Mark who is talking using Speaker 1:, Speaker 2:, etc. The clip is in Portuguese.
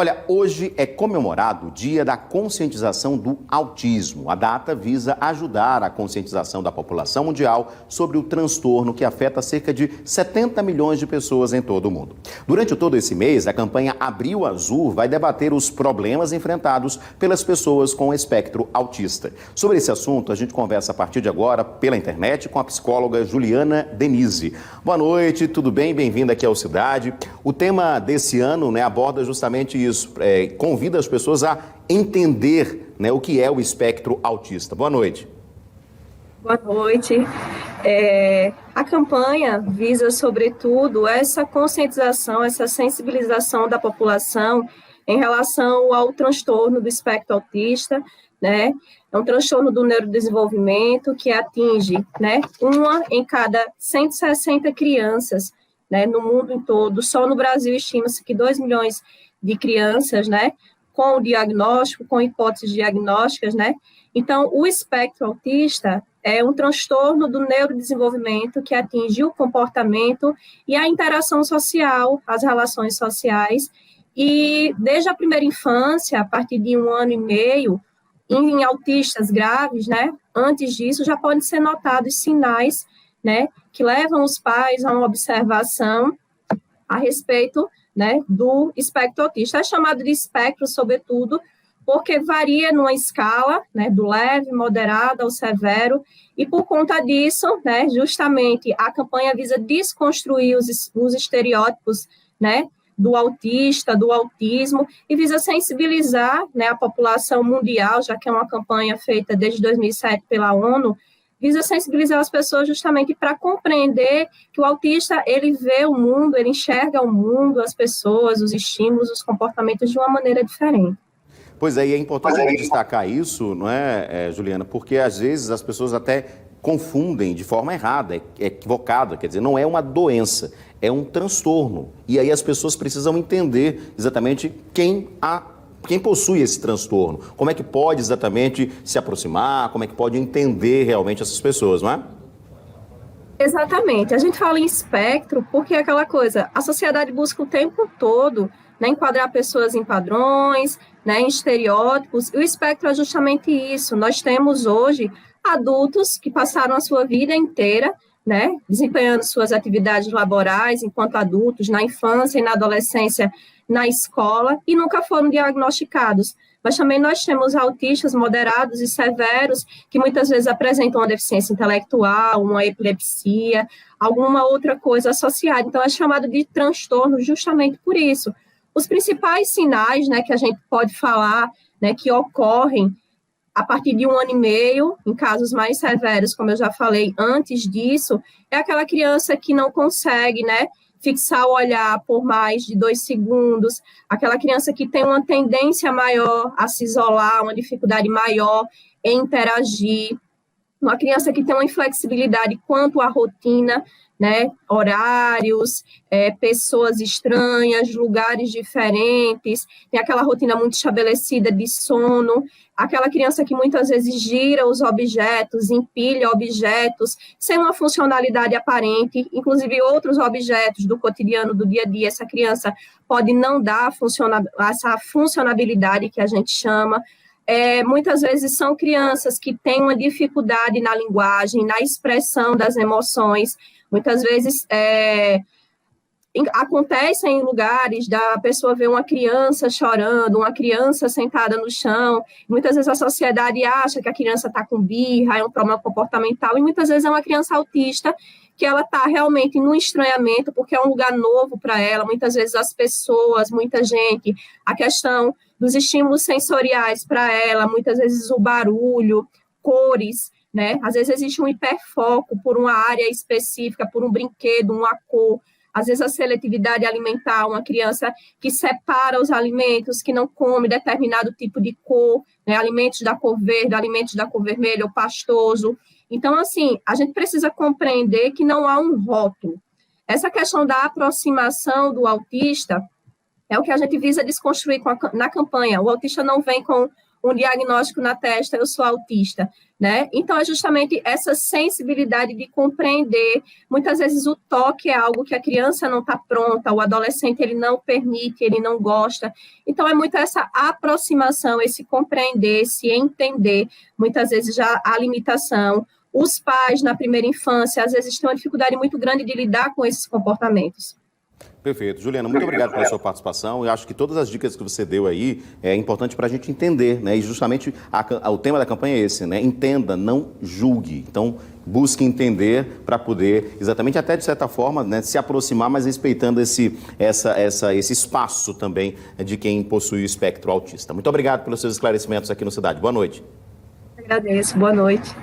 Speaker 1: Olha, hoje é comemorado o Dia da Conscientização do Autismo. A data visa ajudar a conscientização da população mundial sobre o transtorno que afeta cerca de 70 milhões de pessoas em todo o mundo. Durante todo esse mês, a campanha Abril Azul vai debater os problemas enfrentados pelas pessoas com espectro autista. Sobre esse assunto, a gente conversa a partir de agora pela internet com a psicóloga Juliana Denise. Boa noite, tudo bem? Bem-vinda aqui ao Cidade. O tema desse ano, aborda justamente isso, convida as pessoas a entender, o que é o espectro autista. Boa noite.
Speaker 2: Boa noite. A campanha visa, sobretudo, essa conscientização, essa sensibilização da população em relação ao transtorno do espectro autista, É um transtorno do neurodesenvolvimento que atinge, uma em cada 160 crianças, no mundo todo. Só no Brasil estima-se que 2 milhões de crianças, com o diagnóstico, com hipóteses diagnósticas, Então, o espectro autista é um transtorno do neurodesenvolvimento que atinge o comportamento e a interação social, as relações sociais, e desde a primeira infância, a partir de 1 ano e meio, em autistas graves, antes disso, já podem ser notados sinais, que levam os pais a uma observação a respeito, do espectro autista. É chamado de espectro, sobretudo, porque varia numa escala, do leve, moderado ao severo, e por conta disso, justamente, a campanha visa desconstruir os estereótipos, do autista, do autismo, e visa sensibilizar, a população mundial, já que é uma campanha feita desde 2007 pela ONU, visa sensibilizar as pessoas justamente para compreender que o autista, ele vê o mundo, ele enxerga o mundo, as pessoas, os estímulos, os comportamentos de uma maneira diferente.
Speaker 1: Pois é, e é importante destacar isso, não é, Juliana? Porque às vezes as pessoas até confundem de forma errada, equivocada, quer dizer, não é uma doença, é um transtorno. E aí as pessoas precisam entender exatamente quem possui esse transtorno, como é que pode exatamente se aproximar, como é que pode entender realmente essas pessoas, não é?
Speaker 2: Exatamente. A gente fala em espectro porque é aquela coisa, a sociedade busca o tempo todo, enquadrar pessoas em padrões, em estereótipos, e o espectro é justamente isso. Nós temos hoje adultos que passaram a sua vida inteira, desempenhando suas atividades laborais enquanto adultos, na infância e na adolescência, na escola, e nunca foram diagnosticados. Mas também nós temos autistas moderados e severos, que muitas vezes apresentam uma deficiência intelectual, uma epilepsia, alguma outra coisa associada. Então, é chamado de transtorno justamente por isso. Os principais sinais, que a gente pode falar, que ocorrem a partir de 1 ano e meio, em casos mais severos, como eu já falei antes disso, é aquela criança que não consegue, fixar o olhar por mais de 2 segundos, aquela criança que tem uma tendência maior a se isolar, uma dificuldade maior em interagir, uma criança que tem uma inflexibilidade quanto à rotina, horários, pessoas estranhas, lugares diferentes, tem aquela rotina muito estabelecida de sono, aquela criança que muitas vezes gira os objetos, empilha objetos, sem uma funcionalidade aparente, inclusive outros objetos do cotidiano, do dia a dia, essa criança pode não dar essa funcionabilidade que a gente chama. Muitas vezes são crianças que têm uma dificuldade na linguagem, na expressão das emoções. Muitas vezes acontece em lugares da pessoa ver uma criança chorando, uma criança sentada no chão. Muitas vezes a sociedade acha que a criança está com birra, é um problema comportamental, e muitas vezes é uma criança autista que ela está realmente no estranhamento, porque é um lugar novo para ela. Muitas vezes as pessoas, muita gente, a questão dos estímulos sensoriais para ela, muitas vezes o barulho, cores, Às vezes existe um hiperfoco por uma área específica, por um brinquedo, uma cor. Às vezes a seletividade alimentar, uma criança que separa os alimentos, que não come determinado tipo de cor, alimentos da cor verde, alimentos da cor vermelha, ou pastoso. Então, assim, a gente precisa compreender que não há um rótulo. Essa questão da aproximação do autista é o que a gente visa desconstruir na campanha. O autista não vem com um diagnóstico na testa, eu sou autista, né? Então, é justamente essa sensibilidade de compreender. Muitas vezes o toque é algo que a criança não está pronta, o adolescente ele não permite, ele não gosta. Então, é muito essa aproximação, esse compreender, esse entender, muitas vezes já a limitação. Os pais, na primeira infância, às vezes têm uma dificuldade muito grande de lidar com esses comportamentos.
Speaker 1: Perfeito. Juliana, muito obrigado pela sua participação. Eu acho que todas as dicas que você deu aí é importante para a gente entender, né? E justamente o tema da campanha é esse, né? Entenda, não julgue. Então, busque entender para poder, exatamente até de certa forma, né, se aproximar, mas respeitando esse espaço também de quem possui o espectro autista. Muito obrigado pelos seus esclarecimentos aqui no Cidade. Boa noite.
Speaker 2: Agradeço. Boa noite.